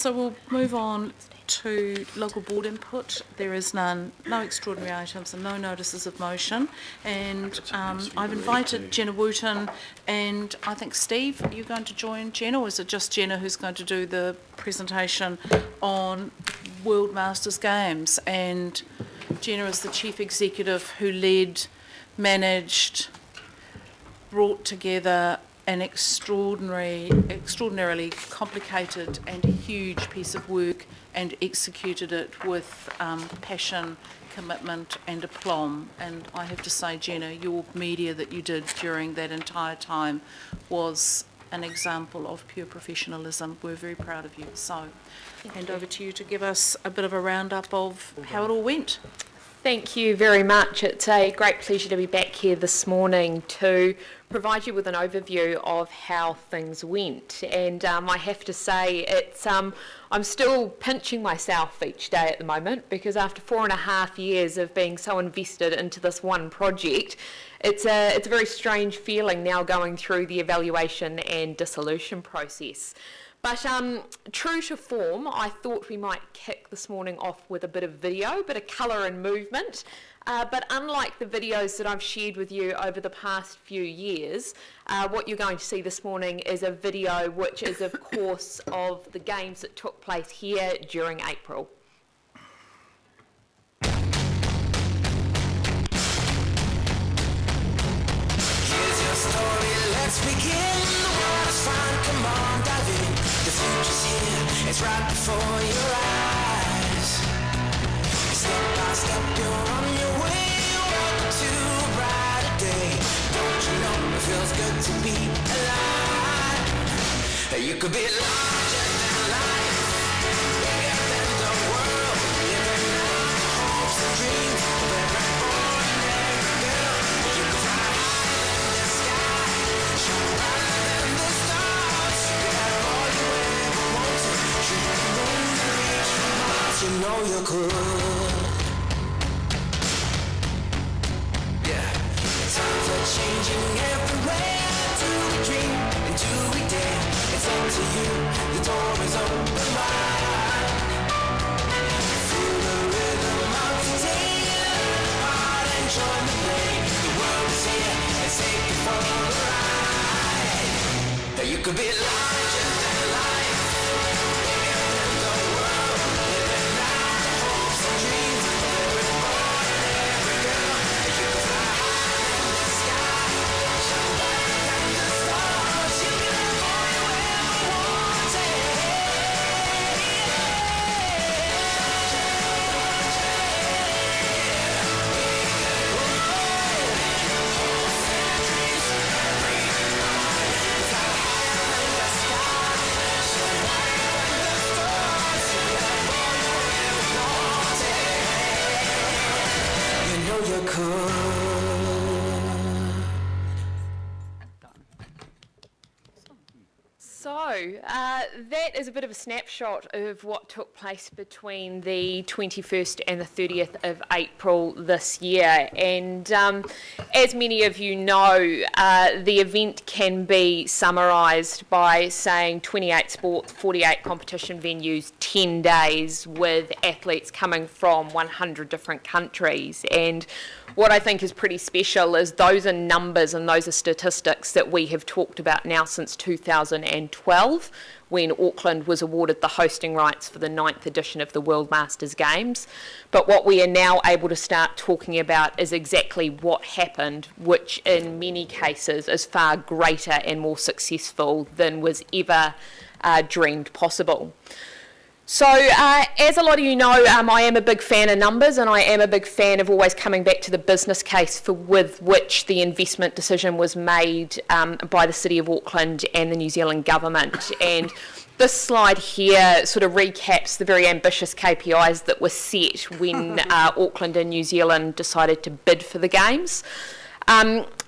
So we'll move on to local board input. There is none, no extraordinary items and no notices of motion. And I've invited Jenna Wooten, and I think, Steve, are you going to join Jenna, or is it just Jenna who's going to do the presentation on World Masters Games? And Jenna is the Chief Executive who led, managed, brought together an extraordinarily complicated and huge piece of work and executed it with passion, commitment and aplomb. And I have to say, Jenna, your media that you did during that entire time was an example of pure professionalism. We're very proud of you. So hand over to you to give us a bit of a roundup of how it all went. Thank you very much. It's a great pleasure to be back here this morning to provide you with an overview of how things went. And I have to say, I'm still pinching myself each day at the moment, because after 4.5 years of being so invested into this one project, it's a very strange feeling now going through the evaluation and dissolution process. But true to form, I thought we might kick this morning off with a bit of video, a bit of colour and movement. But unlike the videos that I've shared with you over the past few years, what you're going to see this morning is a video which is, of course, of the games that took place here during April. Here's your story, let's begin. The world is fine, come on, dive in. The future's here, it's right before your eyes. Step by step, you're on your way. Welcome to a brighter day. Don't you know it feels good to be alive? You could be larger than life, bigger than the world, living out the hopes and dreams of every boy and every girl. You could fly higher than the sky, shine brighter than the stars. You could have all you ever wanted, shoot the moon and reach for Mars. You know you could. Times are changing everywhere. Do we dream and do we dare? It's up to you, the door is open wide. Feel the rhythm of today, learn apart and join the play. The world is here, let's take it for a ride. You could be larger than life, bigger than the world, living out the hopes and dreams of every boy and every girl. You could fly high in the sky, shine brighter than the stars. You can have all you ever wanted. You know you could. So that is a bit of a snapshot of what took place between the 21st and the 30th of April this year. And as many of you know, the event can be summarised by saying 28 sports, 48 competition venues, 10 days with athletes coming from 100 different countries. And what I think is pretty special is those are numbers and those are statistics that we have talked about now since 2012, when Auckland was awarded the hosting rights for the 9th edition of the World Masters Games. But what we are now able to start talking about is exactly what happened, which in many cases is far greater and more successful than was ever dreamed possible. So, as a lot of you know, I am a big fan of numbers, and I am a big fan of always coming back to the business case with which the investment decision was made by the City of Auckland and the New Zealand Government. And this slide here sort of recaps the very ambitious KPIs that were set when Auckland and New Zealand decided to bid for the Games.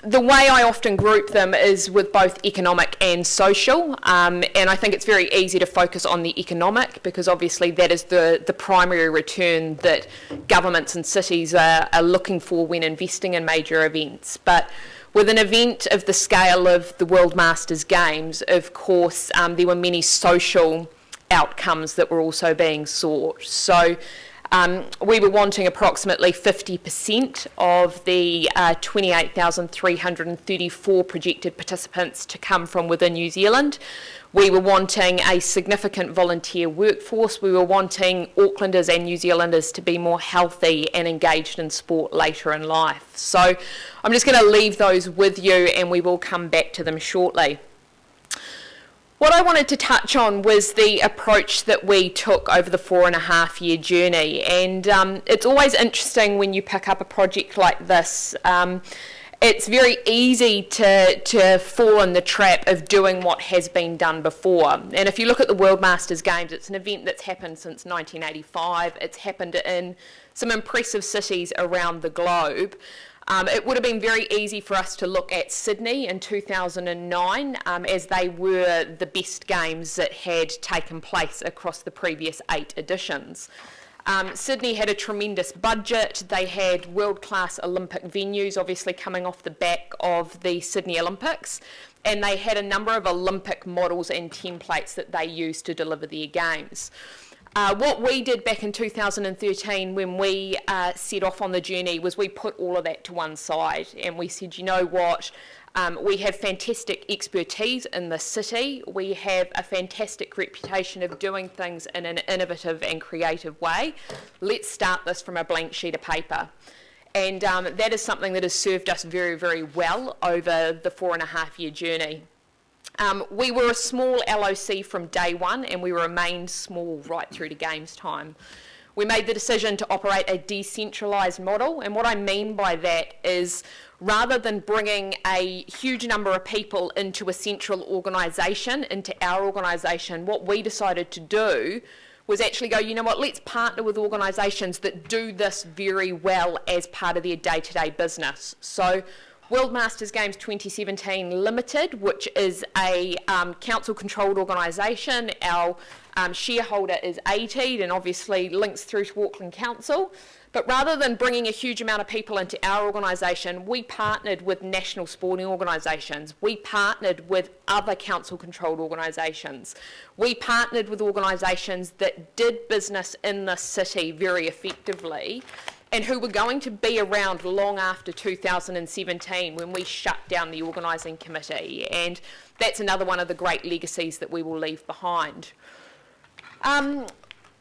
The way I often group them is with both economic and social, and I think it's very easy to focus on the economic because obviously that is the primary return that governments and cities are looking for when investing in major events. But with an event of the scale of the World Masters Games, of course, there were many social outcomes that were also being sought. So we were wanting approximately 50% of the 28,334 projected participants to come from within New Zealand. We were wanting a significant volunteer workforce. We were wanting Aucklanders and New Zealanders to be more healthy and engaged in sport later in life. So I'm just going to leave those with you, and we will come back to them shortly. What I wanted to touch on was the approach that we took over the 4.5-year journey, and it's always interesting when you pick up a project like this. It's very easy to fall in the trap of doing what has been done before. And if you look at the World Masters Games, it's an event that's happened since 1985. It's happened in some impressive cities around the globe. It would have been very easy for us to look at Sydney in 2009 as they were the best games that had taken place across the previous 8 editions. Sydney had a tremendous budget. They had world-class Olympic venues, obviously coming off the back of the Sydney Olympics, and they had a number of Olympic models and templates that they used to deliver their games. What we did back in 2013 when we set off on the journey was we put all of that to one side, and we said, you know what, we have fantastic expertise in the city. We have a fantastic reputation of doing things in an innovative and creative way. Let's start this from a blank sheet of paper. And that is something that has served us very, very well over the 4.5-year journey. We were a small LOC from day one, and we remained small right through to games time. We made the decision to operate a decentralised model, and what I mean by that is rather than bringing a huge number of people into a central organisation, into our organisation, what we decided to do was actually go, you know what, let's partner with organisations that do this very well as part of their day-to-day business. So World Masters Games 2017 Limited, which is a council-controlled organisation. Our shareholder is ATEED and obviously links through to Auckland Council. But rather than bringing a huge amount of people into our organisation, we partnered with national sporting organisations. We partnered with other council-controlled organisations. We partnered with organisations that did business in the city very effectively and who were going to be around long after 2017 when we shut down the organising committee. And that's another one of the great legacies that we will leave behind.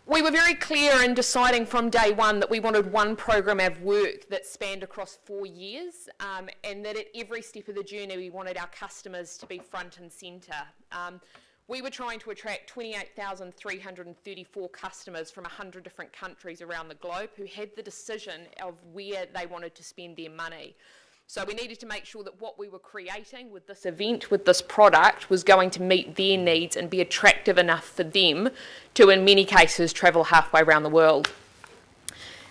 We were very clear in deciding from day one that we wanted one program of work that spanned across 4 years, and that at every step of the journey we wanted our customers to be front and centre. We were trying to attract 28,334 customers from 100 different countries around the globe who had the decision of where they wanted to spend their money. So we needed to make sure that what we were creating with this event, with this product, was going to meet their needs and be attractive enough for them to, in many cases, travel halfway around the world.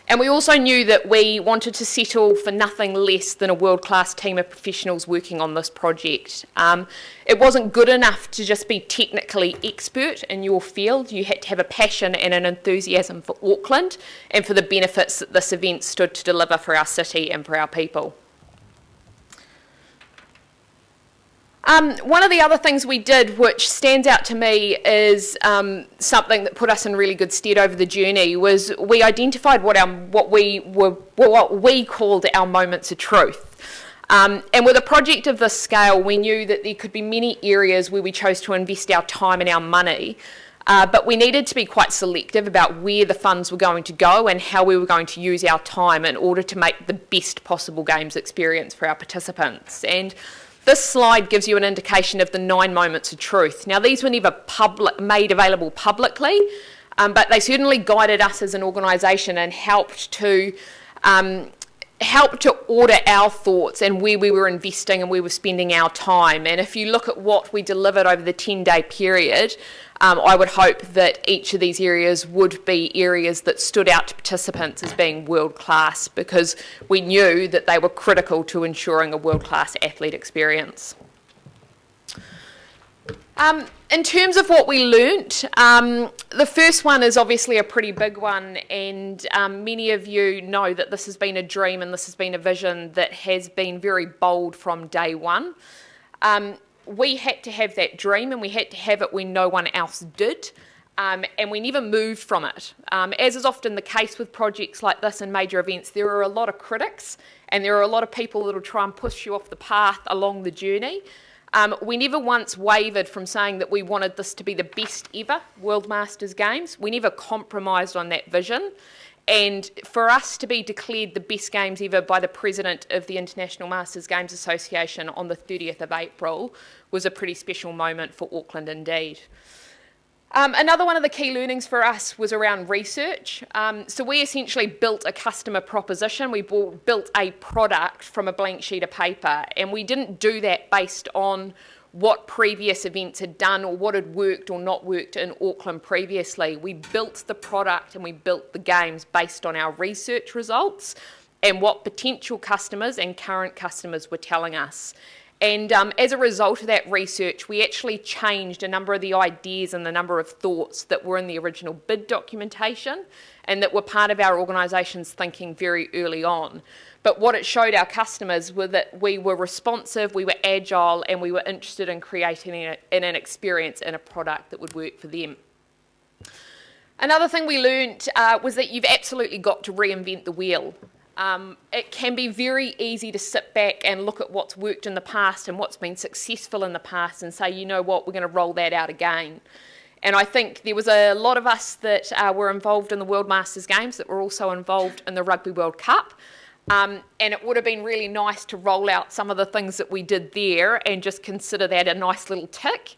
And we also knew that we wanted to settle for nothing less than a world-class team of professionals working on this project. It wasn't good enough to just be technically expert in your field. You had to have a passion and an enthusiasm for Auckland and for the benefits that this event stood to deliver for our city and for our people. One of the other things we did, which stands out to me, is something that put us in really good stead over the journey, was we identified what we called our moments of truth. And with a project of this scale, we knew that there could be many areas where we chose to invest our time and our money, but we needed to be quite selective about where the funds were going to go and how we were going to use our time in order to make the best possible games experience for our participants. And this slide gives you an indication of the 9 moments of truth. Now, these were never made available publicly, but they certainly guided us as an organisation and helped to order our thoughts and where we were investing and where we were spending our time. And if you look at what we delivered over the 10-day period, I would hope that each of these areas would be areas that stood out to participants as being world-class, because we knew that they were critical to ensuring a world-class athlete experience. In terms of what we learnt, the first one is obviously a pretty big one, and many of you know that this has been a dream and this has been a vision that has been very bold from day one. We had to have that dream, and we had to have it when no one else did. and we never moved from it. As is often the case with projects like this and major events, there are a lot of critics and there are a lot of people that will try and push you off the path along the journey. We never once wavered from saying that we wanted this to be the best ever World Masters Games. We never compromised on that vision. And for us to be declared the best games ever by the President of the International Masters Games Association on the 30th of April was a pretty special moment for Auckland indeed. Another one of the key learnings for us was around research. So we essentially built a customer proposition. We built a product from a blank sheet of paper, and we didn't do that based on what previous events had done or what had worked or not worked in Auckland previously. We built the product and we built the games based on our research results and what potential customers and current customers were telling us. And as a result of that research, we actually changed a number of the ideas and the number of thoughts that were in the original bid documentation and that were part of our organisation's thinking very early on. But what it showed our customers was that we were responsive, we were agile, and we were interested in creating an experience and a product that would work for them. Another thing we learned was that you've absolutely got to reinvent the wheel. It can be very easy to sit back and look at what's worked in the past and what's been successful in the past and say, you know what, we're going to roll that out again. And I think there was a lot of us that were involved in the World Masters Games that were also involved in the Rugby World Cup. And it would have been really nice to roll out some of the things that we did there and just consider that a nice little tick.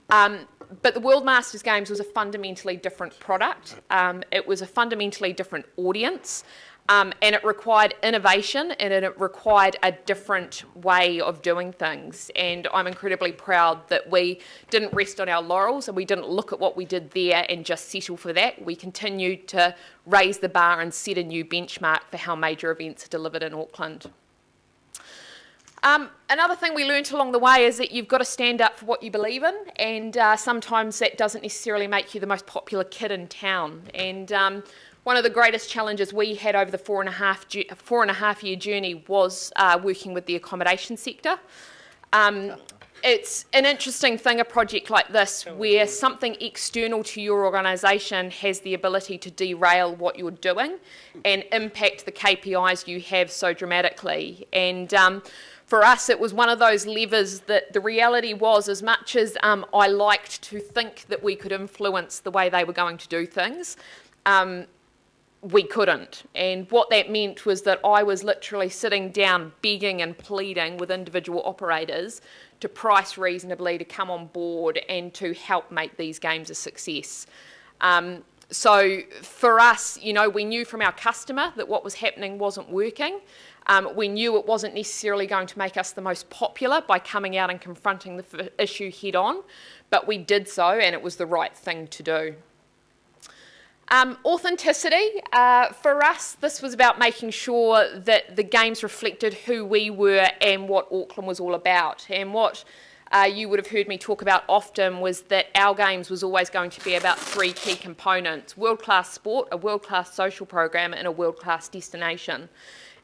But the World Masters Games was a fundamentally different product. It was a fundamentally different audience. And it required innovation and it required a different way of doing things. And I'm incredibly proud that we didn't rest on our laurels and we didn't look at what we did there and just settle for that. We continued to raise the bar and set a new benchmark for how major events are delivered in Auckland. Another thing we learnt along the way is that you've got to stand up for what you believe in, and sometimes that doesn't necessarily make you the most popular kid in town. And one of the greatest challenges we had over the four and a half year journey was working with the accommodation sector. It's an interesting thing, a project like this, where something external to your organisation has the ability to derail what you're doing and impact the KPIs you have so dramatically. And for us, it was one of those levers that the reality was, as much as I liked to think that we could influence the way they were going to do things, we couldn't. And what that meant was that I was literally sitting down begging and pleading with individual operators to price reasonably, to come on board and to help make these games a success. So for us, you know, we knew from our customer that what was happening wasn't working. We knew it wasn't necessarily going to make us the most popular by coming out and confronting the issue head on, but we did so and it was the right thing to do. Authenticity, for us, this was about making sure that the games reflected who we were and what Auckland was all about. And what you would have heard me talk about often was that our games was always going to be about three key components: world-class sport, a world-class social program, and a world-class destination.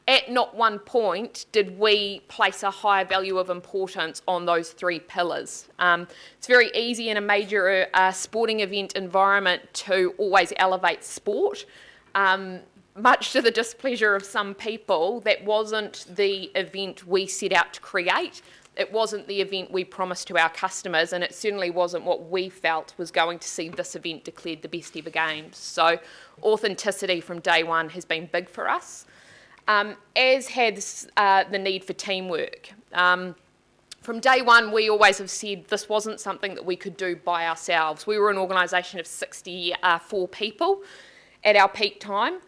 At not one point did we place a higher value of importance on those three pillars. It's very easy in a major sporting event environment to always elevate sport. Much to the displeasure of some people, that wasn't the event we set out to create. It wasn't the event we promised to our customers, and it certainly wasn't what we felt was going to see this event declared the best ever games. So authenticity from day one has been big for us. As has the need for teamwork. From day one, we always have said this wasn't something that we could do by ourselves. We were an organisation of 64 people at our peak time.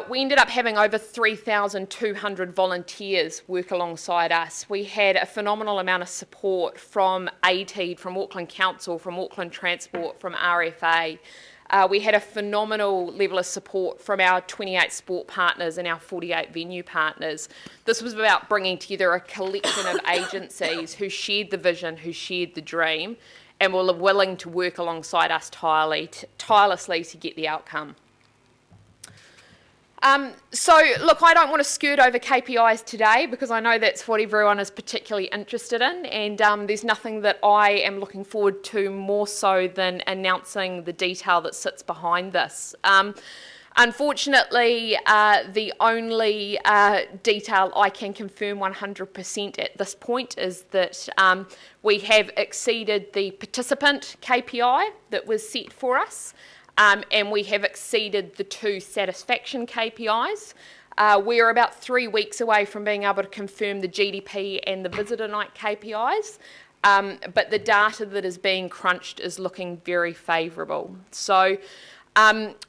We ended up having over 3,200 volunteers work alongside us. We had a phenomenal amount of support from ATEED, from Auckland Council, from Auckland Transport, from RFA. We had a phenomenal level of support from our 28 sport partners and our 48 venue partners. This was about bringing together a collection of agencies who shared the vision, who shared the dream, and were willing to work alongside us tirelessly to get the outcome. So, look, I don't want to skirt over KPIs today because I know that's what everyone is particularly interested in, and there's nothing that I am looking forward to more so than announcing the detail that sits behind this. Unfortunately, the only detail I can confirm 100% at this point is that we have exceeded the participant KPI that was set for us. And we have exceeded the 2 satisfaction KPIs. We're about 3 weeks away from being able to confirm the GDP and the visitor night KPIs, but the data that is being crunched is looking very favourable. So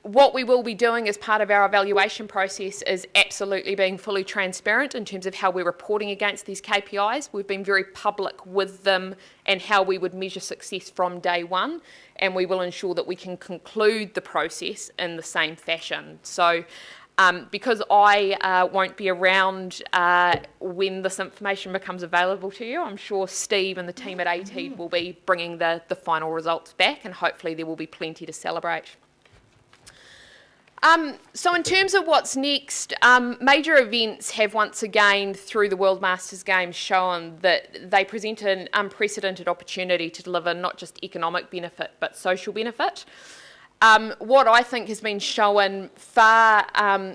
what we will be doing as part of our evaluation process is absolutely being fully transparent in terms of how we're reporting against these KPIs. We've been very public with them and how we would measure success from day one, and we will ensure that we can conclude the process in the same fashion. So because I won't be around when this information becomes available to you, I'm sure Steve and the team at ATEED will be bringing the final results back, and hopefully there will be plenty to celebrate. So in terms of what's next, major events have once again, through the World Masters Games, shown that they present an unprecedented opportunity to deliver not just economic benefit, but social benefit. What I think has been shown far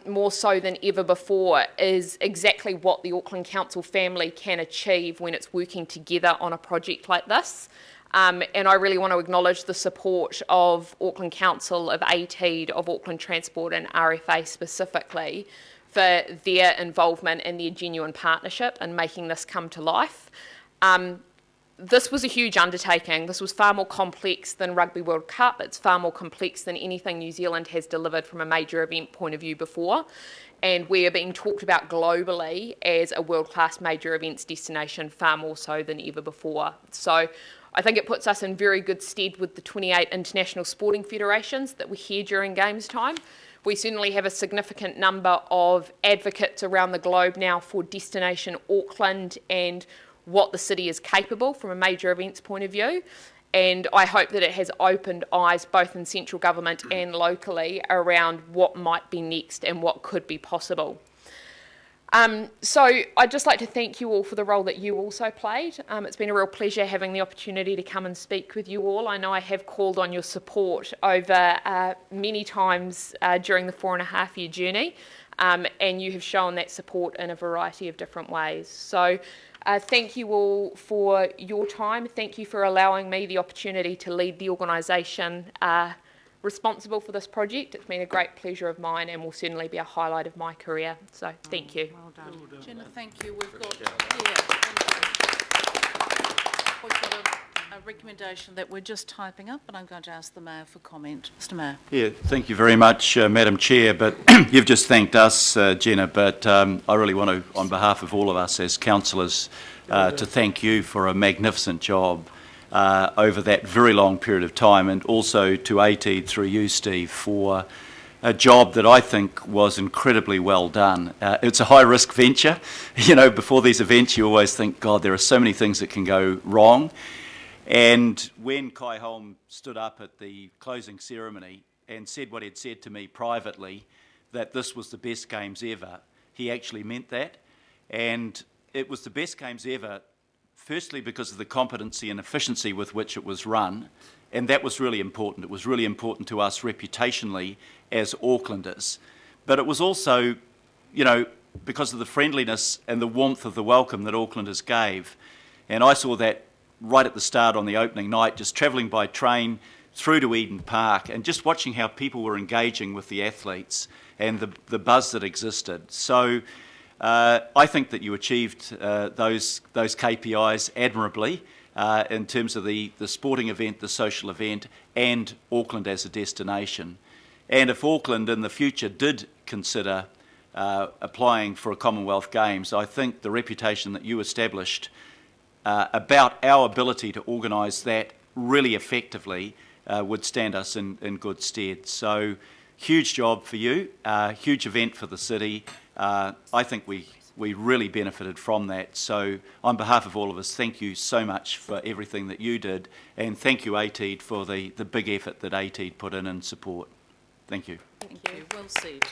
more so than ever before is exactly what the Auckland Council family can achieve when it's working together on a project like this. And I really want to acknowledge the support of Auckland Council, of ATEED, of Auckland Transport and RFA specifically for their involvement and their genuine partnership in making this come to life. This was a huge undertaking. This was far more complex than Rugby World Cup. It's far more complex than anything New Zealand has delivered from a major event point of view before. And we are being talked about globally as a world-class major events destination far more so than ever before. So I think it puts us in very good stead with the 28 international sporting federations that were here during Games time. We certainly have a significant number of advocates around the globe now for Destination Auckland and what the city is capable from a major events point of view. And I hope that it has opened eyes both in central government and locally around what might be next and what could be possible. So I'd just like to thank you all for the role that you also played. It's been a real pleasure having the opportunity to come and speak with you all. I know I have called on your support over many times during the 4.5-year journey, and you have shown that support in a variety of different ways. So thank you all for your time. Thank you for allowing me the opportunity to lead the organisation responsible for this project. It's been a great pleasure of mine and will certainly be a highlight of my career. So thank you. Well done. Jenna, thank you. We've got, we've got a recommendation that we're just typing up, and I'm going to ask the Mayor for comment. Mr Mayor. Yeah, thank you very much, Madam Chair, but you've just thanked us, Jenna, but I really want to, on behalf of all of us as councillors, to thank you for a magnificent job over that very long period of time, and also to ATEED through you, Steve, for a job that I think was incredibly well done. It's a high-risk venture. You know, before these events you always think, God, there are so many things that can go wrong. And when Kai Holm stood up at the closing ceremony and said what he'd said to me privately, that this was the best Games ever, he actually meant that. And it was the best Games ever, firstly because of the competency and efficiency with which it was run, and that was really important. It was really important to us reputationally as Aucklanders. But it was also, you know, because of the friendliness and the warmth of the welcome that Aucklanders gave. And I saw that right at the start on the opening night, just travelling by train through to Eden Park and just watching how people were engaging with the athletes and the buzz that existed. So I think that you achieved those KPIs admirably in terms of the sporting event, the social event, and Auckland as a destination. And if Auckland in the future did consider applying for a Commonwealth Games, I think the reputation that you established about our ability to organise that really effectively would stand us in good stead. So huge job for you, huge event for the city. I think we really benefited from that. So on behalf of all of us, thank you so much for everything that you did, and thank you ATEED for the big effort that ATEED put in support. Thank you. Thank you. Well said.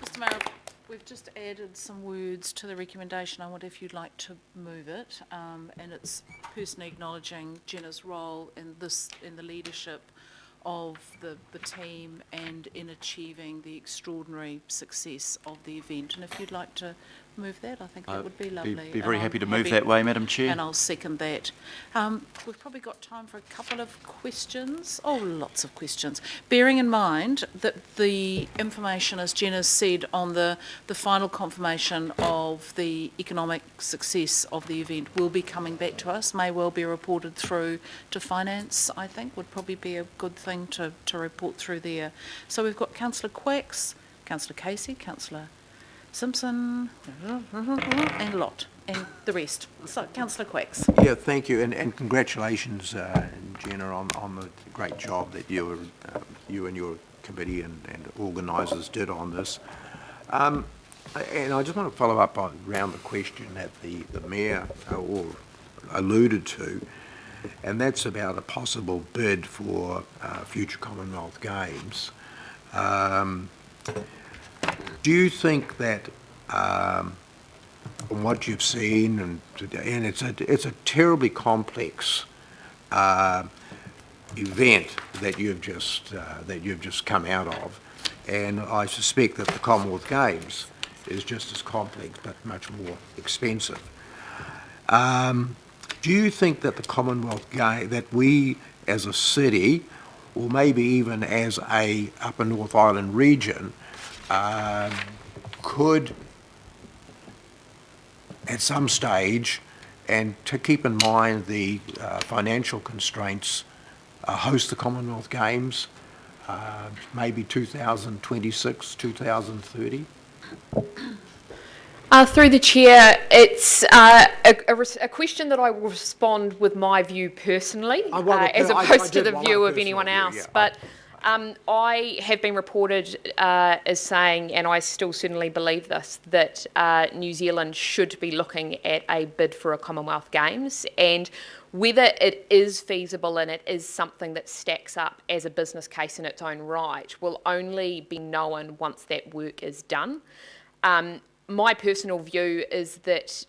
Mr Mayor, we've just added some words to the recommendation. I wonder if you'd like to move it, and it's personally acknowledging Jenna's role in the leadership of the team and in achieving the extraordinary success of the event. And if you'd like to move that, I think that would be lovely. Be very And happy I'm to move that way, Madam Chair. And I'll second that. We've probably got time for a couple of questions. Oh, lots of questions. Bearing in mind that the information, as Jenna said, on the final confirmation of the economic success of the event will be coming back to us, may well be reported through to finance, I think, would probably be a good thing to report through there. So we've got Councillor Quacks, Councillor Casey, Councillor Simpson, and Lott, and the rest. So, Councillor Quacks. Yeah, thank you, and congratulations, Jenna, on the great job that you and your committee and organisers did on this. And I just want to follow up around the question that the Mayor alluded to, and that's about a possible bid for future Commonwealth Games. Do you think that, from what you've seen, and it's a terribly complex event that you've just come out of, and I suspect that the Commonwealth Games is just as complex but much more expensive. Do you think that the Commonwealth Games, that we as a city, or maybe even as a Upper North Island region, could, at some stage, and to keep in mind the financial constraints, host the Commonwealth Games, maybe 2026, 2030? Through the chair, it's a question that I will respond with my view personally, as opposed to the view of anyone else. Yeah. But I have been reported as saying, and I still certainly believe this, that New Zealand should be looking at a bid for a Commonwealth Games, and whether it is feasible and it is something that stacks up as a business case in its own right will only be known once that work is done. My personal view is that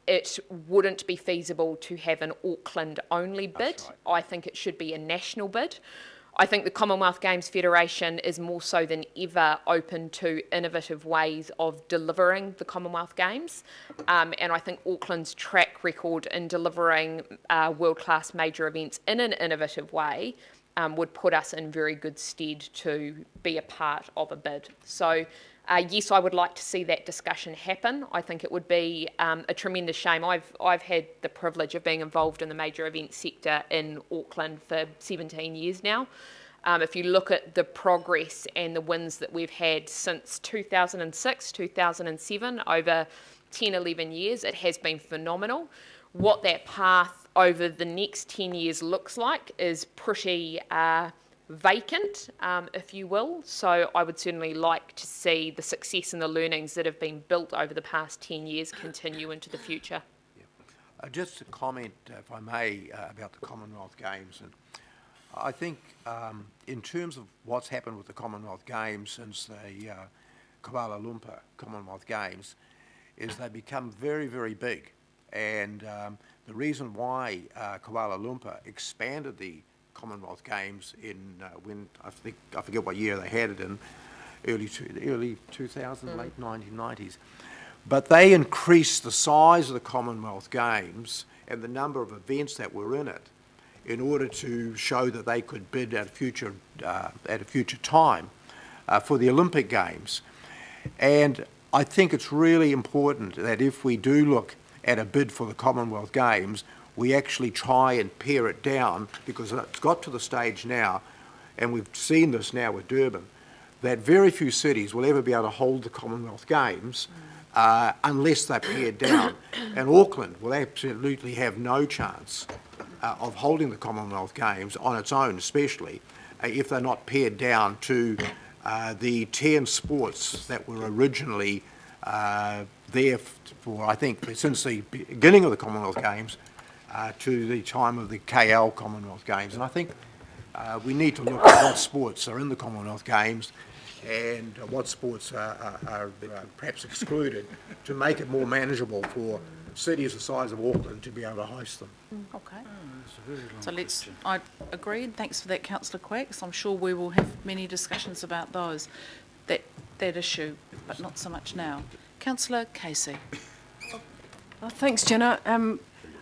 it wouldn't be feasible to have an Auckland-only bid. Right. I think it should be a national bid. I think the Commonwealth Games Federation is more so than ever open to innovative ways of delivering the Commonwealth Games. And I think Auckland's track record in delivering world-class major events in an innovative way would put us in very good stead to be a part of a bid. So yes, I would like to see that discussion happen. I think it would be a tremendous shame. I've had the privilege of being involved in the major event sector in Auckland for 17 years now. If you look at the progress and the wins that we've had since 2006, 2007, over 10, 11 years, it has been phenomenal. What that path over the next 10 years looks like is pretty vacant, if you will. So I would certainly like to see the success and the learnings that have been built over the past 10 years continue into the future. Yeah. Just to comment, if I may, about the Commonwealth Games. And I think in terms of what's happened with the Commonwealth Games since the Kuala Lumpur Commonwealth Games is they've become very, very big. And the reason why Kuala Lumpur expanded the Commonwealth Games in when I forget what year they had it in, early 2000, late 1990s, but they increased the size of the Commonwealth Games and the number of events that were in it in order to show that they could bid at a future time for the Olympic Games. And I think it's really important that if we do look at a bid for the Commonwealth Games, we actually try and pare it down, because it's got to the stage now, and we've seen this now with Durban, that very few cities will ever be able to hold the Commonwealth Games unless they're pared down. And Auckland will absolutely have no chance of holding the Commonwealth Games on its own, especially if they're not pared down to the 10 sports that were originally there for, I think, since the beginning of the Commonwealth Games, to the time of the KL Commonwealth Games. And I think we need to look at what sports are in the Commonwealth Games and what sports are perhaps excluded, to make it more manageable for cities the size of Auckland to be able to host them. Okay. So I agree, and thanks for that, Councillor Quacks. I'm sure we will have many discussions about that issue, but not so much now. Councillor Casey. Thanks, Jenna.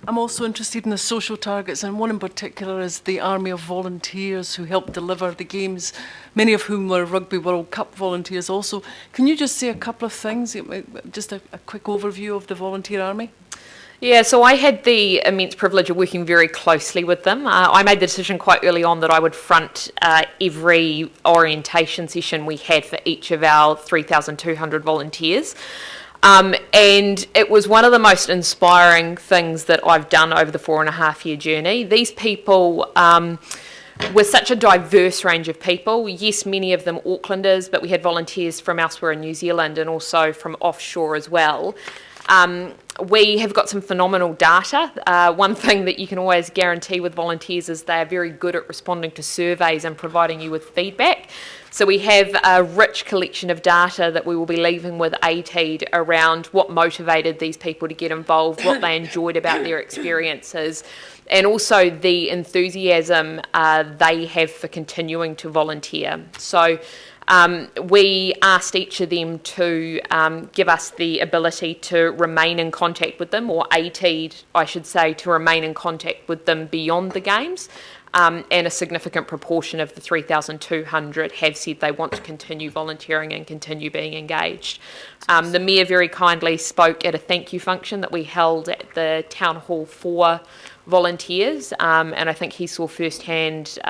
I'm also interested in the social targets, and one in particular is the army of volunteers who helped deliver the games, many of whom were Rugby World Cup volunteers also. Can you just say a couple of things, just a quick overview of the volunteer army? Yeah, so I had the immense privilege of working very closely with them. I made the decision quite early on that I would front every orientation session we had for each of our 3,200 volunteers. And it was one of the most inspiring things that I've done over the 4.5-year journey. These people were such a diverse range of people. Yes, many of them Aucklanders, but we had volunteers from elsewhere in New Zealand and also from offshore as well. We have got some phenomenal data. One thing that you can always guarantee with volunteers is they are very good at responding to surveys and providing you with feedback. So we have a rich collection of data that we will be leaving with ATEED around what motivated these people to get involved, what they enjoyed about their experiences, and also the enthusiasm they have for continuing to volunteer. So we asked each of them to give us the ability to remain in contact with them, or ATEED, I should say, to remain in contact with them beyond the games. And a significant proportion of the 3,200 have said they want to continue volunteering and continue being engaged. The Mayor very kindly spoke at a thank you function that we held at the Town Hall for volunteers, and I think he saw firsthand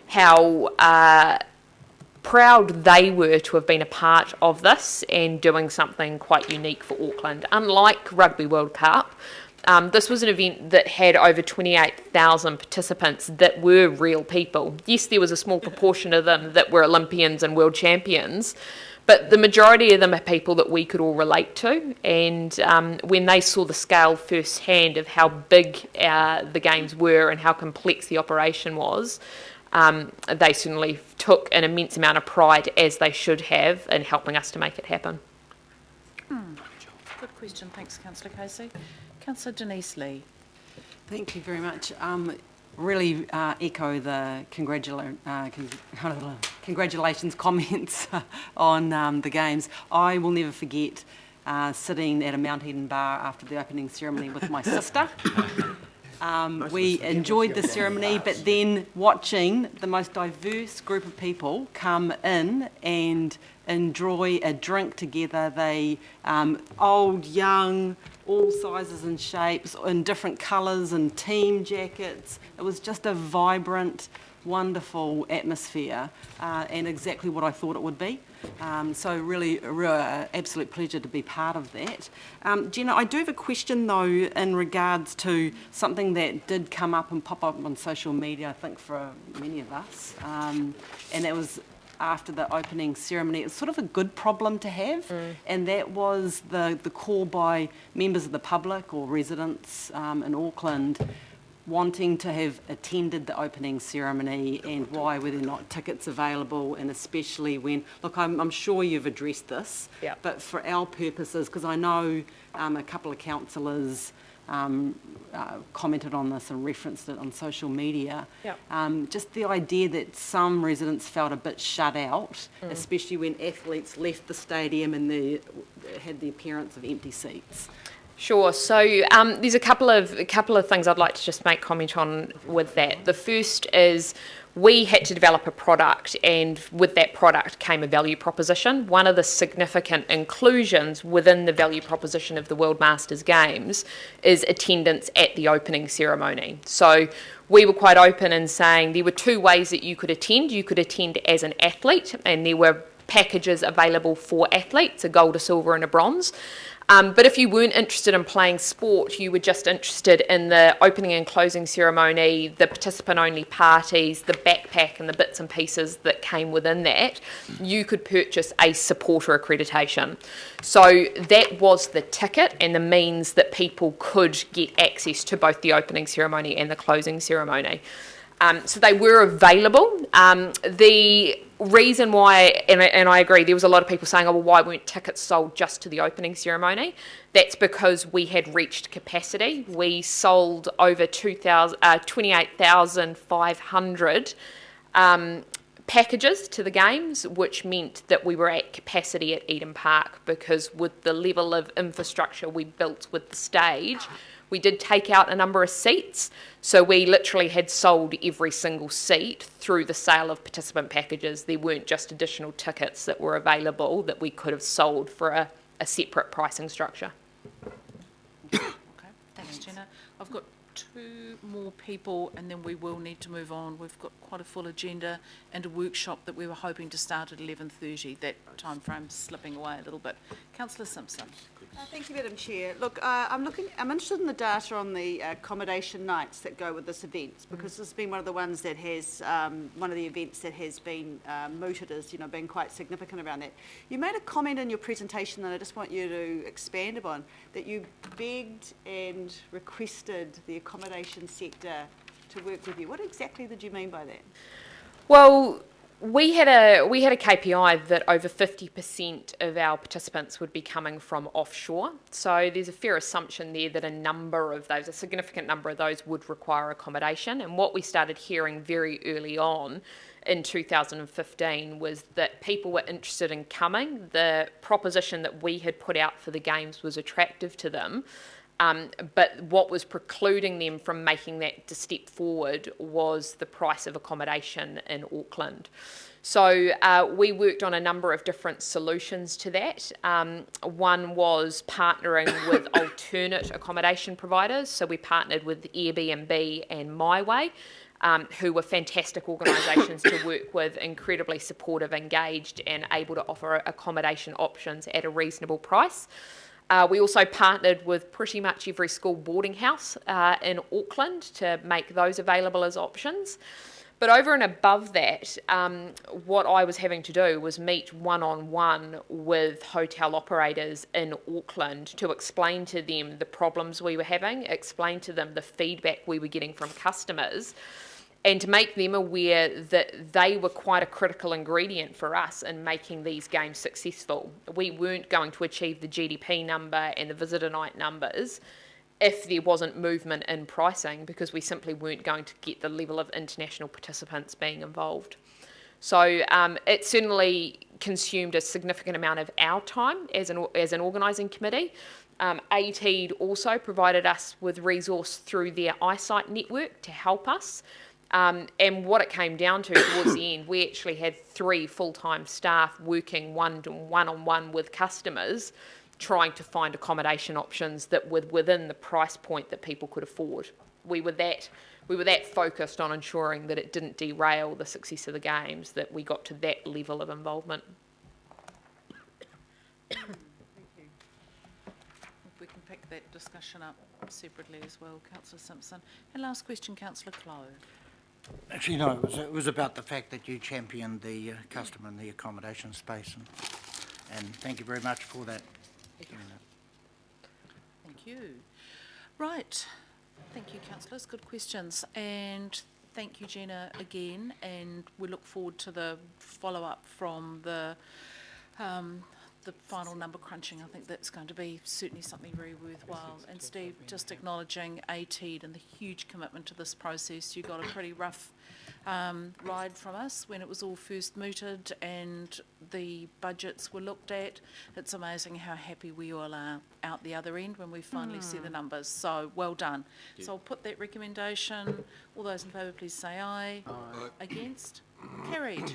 how proud they were to have been a part of this and doing something quite unique for Auckland. Unlike Rugby World Cup, this was an event that had over 28,000 participants that were real people. Yes, there was a small proportion of them that were Olympians and world champions, but the majority of them are people that we could all relate to. And when they saw the scale firsthand of how big the games were and how complex the operation was, they certainly took an immense amount of pride, as they should have, in helping us to make it happen. Good question. Thanks, Councillor Casey. Councillor Denise Lee. Thank you very much. Really echo the congratulations comments on the games. I will never forget sitting at a Mount Eden bar after the opening ceremony with my sister. We enjoyed the ceremony, but then watching the most diverse group of people come in and enjoy a drink together. They, old, young, all sizes and shapes, in different colours and team jackets. It was just a vibrant, wonderful atmosphere, and exactly what I thought it would be. So really, absolute pleasure to be part of that. Jenna, I do have a question though in regards to something that did come up and pop up on social media, I think for many of us, and that was after the opening ceremony. It's sort of a good problem to have, and that was the call by members of the public or residents in Auckland wanting to have attended the opening ceremony, and why were there not tickets available, and especially when, look, I'm sure you've addressed this, Yep. but for our purposes, because I know a couple of councillors commented on this and referenced it on social media. Yep. Just the idea that some residents felt a bit shut out, especially when athletes left the stadium and they had the appearance of empty seats. Sure. So there's a couple of things I'd like to just make comment on with that. The first is we had to develop a product, and with that product came a value proposition. One of the significant inclusions within the value proposition of the World Masters Games is attendance at the opening ceremony. So we were quite open in saying there were two ways that you could attend. You could attend as an athlete, and there were packages available for athletes, a gold, a silver and a bronze. But if you weren't interested in playing sport, you were just interested in the opening and closing ceremony, the participant-only parties, the backpack and the bits and pieces that came within that, you could purchase a supporter accreditation. So that was the ticket and the means that people could get access to both the opening ceremony and the closing ceremony. So they were available. The reason why, and I agree, there was a lot of people saying, oh, well, why weren't tickets sold just to the opening ceremony? That's because we had reached capacity. We sold over 28,500 packages to the games, which meant that we were at capacity at Eden Park, because with the level of infrastructure we built with the stage, we did take out a number of seats, so we literally had sold every single seat through the sale of participant packages. There weren't just additional tickets that were available that we could have sold for a separate pricing structure. Okay, thanks, Jenna. I've got 2 more people and then we will need to move on. We've got quite a full agenda and a workshop that we were hoping to start at 11:30. That timeframe's slipping away a little bit. Councillor Simpson. Thank you, Madam Chair. Look, I'm interested in the data on the accommodation nights that go with this event, because this has been one of the ones that has, one of the events that has been mooted as, being quite significant around that. You made a comment in your presentation that I just want you to expand upon, that you begged and requested the accommodation sector to work with you. What exactly did you mean by that? Well, we had a KPI that over 50% of our participants would be coming from offshore. So there's a fair assumption there that a significant number of those would require accommodation. And what we started hearing very early on in 2015 was that people were interested in coming. The proposition that we had put out for the games was attractive to them. But what was precluding them from making that step forward was the price of accommodation in Auckland. So we worked on a number of different solutions to that. One was partnering with alternate accommodation providers. So we partnered with Airbnb and MyWay, who were fantastic organisations to work with, incredibly supportive, engaged, and able to offer accommodation options at a reasonable price. We also partnered with pretty much every school boarding house in Auckland to make those available as options. But over and above that, what I was having to do was meet one-on-one with hotel operators in Auckland to explain to them the problems we were having, explain to them the feedback we were getting from customers, and to make them aware that they were quite a critical ingredient for us in making these games successful. We weren't going to achieve the GDP number and the visitor night numbers if there wasn't movement in pricing, because we simply weren't going to get the level of international participants being involved. So it certainly consumed a significant amount of our time as an organising committee. ATEED also provided us with resource through their eyesight network to help us. And what it came down to towards the end, we actually had 3 full-time staff working one-on-one with customers, trying to find accommodation options that were within the price point that people could afford. We were that focused on ensuring that it didn't derail the success of the games, that we got to that level of involvement. If we can pick that discussion up separately as well, Councillor Simpson. And last question, Councillor Clow. Actually, no, it was about the fact that you championed the customer in the accommodation space, and thank you very much for that. Thank you. Right. Thank you, councillors. Good questions. And thank you, Jenna, again. And we look forward to the follow-up from the final number crunching. I think that's going to be certainly something very worthwhile. And Steve, just acknowledging ATEED and the huge commitment to this process. You got a pretty rough ride from us when it was all first mooted and the budgets were looked at. It's amazing how happy we all are out the other end when we finally see the numbers. So well done. So I'll put that recommendation. All those in favour, please say aye. Aye. Against? Carried.